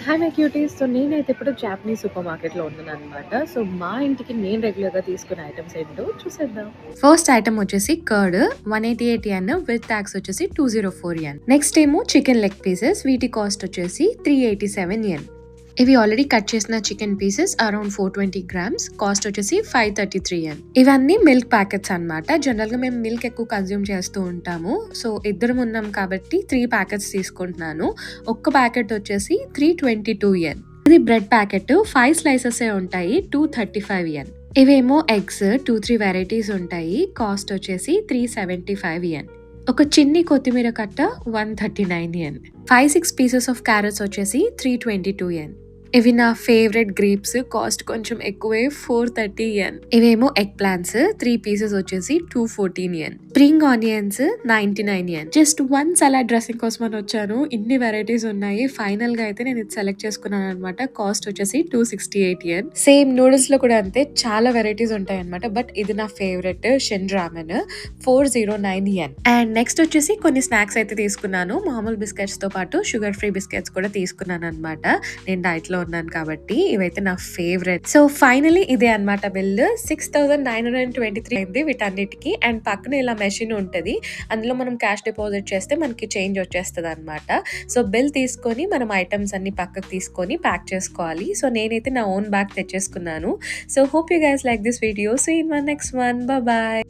Hi my cuties. So నేనైతే ఇప్పుడు Japanese super మార్కెట్‌లో ఉన్నాననమాట. సో మా ఇంటికి నేను రెగ్యులర్‌గా తీసుకునే ఐటెమ్స్ ఏంటో చూసేద్దాం. ఫస్ట్ ఐటమ్ వచ్చేసి కర్డ్ 188 yen విత్ టాక్స్ వచ్చేసి 204 yen. నెక్స్ట్ ఏమో చికెన్ లెగ్ పీసెస్, వీటి కాస్ట్ వచ్చేసి 387 yen. ఇవి ఆల్రెడీ కట్ చేసిన chicken pieces around 420 grams, cost వచ్చేసి 533 yen. ఇవన్నీ మిల్క్ ప్యాకెట్స్ అన్నమాట. జనరల్ గా మేము మిల్క్ ఎక్కువ కన్జ్యూమ్ చేస్తూ ఉంటాము. సో ఇద్దరం ఉన్నాం కాబట్టి 3 ప్యాకెట్స్ తీసుకుంటున్నాను. ఒక్క ప్యాకెట్ వచ్చేసి 322 yen. ఇది బ్రెడ్ ప్యాకెట్ 5 స్లైసెస్ ఉంటాయి, 235 yen. ఇవేమో ఎగ్స్ 2-3 వెరైటీస్ ఉంటాయి, కాస్ట్ వచ్చేసి 375 yen. ఒక చిన్ని కొత్తిమీర కట్ట 139 yen. 5-6 పీసెస్ ఆఫ్ క్యారెట్స్ వచ్చేసి 322 yen. ఇవి నా ఫేవరెట్ గ్రేప్స్, కాస్ట్ కొంచెం ఎక్కువే, 430 yen. ఇవేమో ఎగ్ ప్లాంట్స్ 3 పీసెస్ వచ్చేసి 214 yen. Spring onions 99 yen. Just 1 salad dressing కోసం అని వచ్చాను, ఇన్ని వెరైటీస్ ఉన్నాయి. ఫైనల్ గా అయితే నేను ఇది సెలెక్ట్ చేసుకున్నాను అనమాట. కాస్ట్ వచ్చేసి 268 yen. సేమ్ నూడిల్స్ లో కూడా అంతే, చాలా వెరైటీస్ ఉంటాయి అనమాట. బట్ ఇది నా favourite Shin ramen 409 yen. And next వచ్చేసి కొన్ని స్నాక్స్ అయితే తీసుకున్నాను. మామూలు బిస్కెట్స్ తో పాటు షుగర్ ఫ్రీ బిస్కెట్స్ కూడా తీసుకున్నాను అనమాట. నేను డైట్ లో ఉన్నాను కాబట్టి ఇవైతే నా ఫేవరెట్. సో ఫైనలీ ఇదే అన్నమాట బిల్ 6923 అయింది వీటన్నిటికి. అండ్ పక్కన ఇలా మెషిన్ ఉంటది, అందులో మనం క్యాష్ డిపాజిట్ చేస్తే మనకి చేంజ్ వచ్చేస్తుంది అనమాట. సో బిల్ తీసుకొని మనం ఐటమ్స్ అన్ని పక్కకు తీసుకొని ప్యాక్ చేసుకోవాలి. సో నేనైతే నా ఓన్ బ్యాగ్ తెచ్చేసుకున్నాను. So hope you guys like this video. See in one next one. Bye.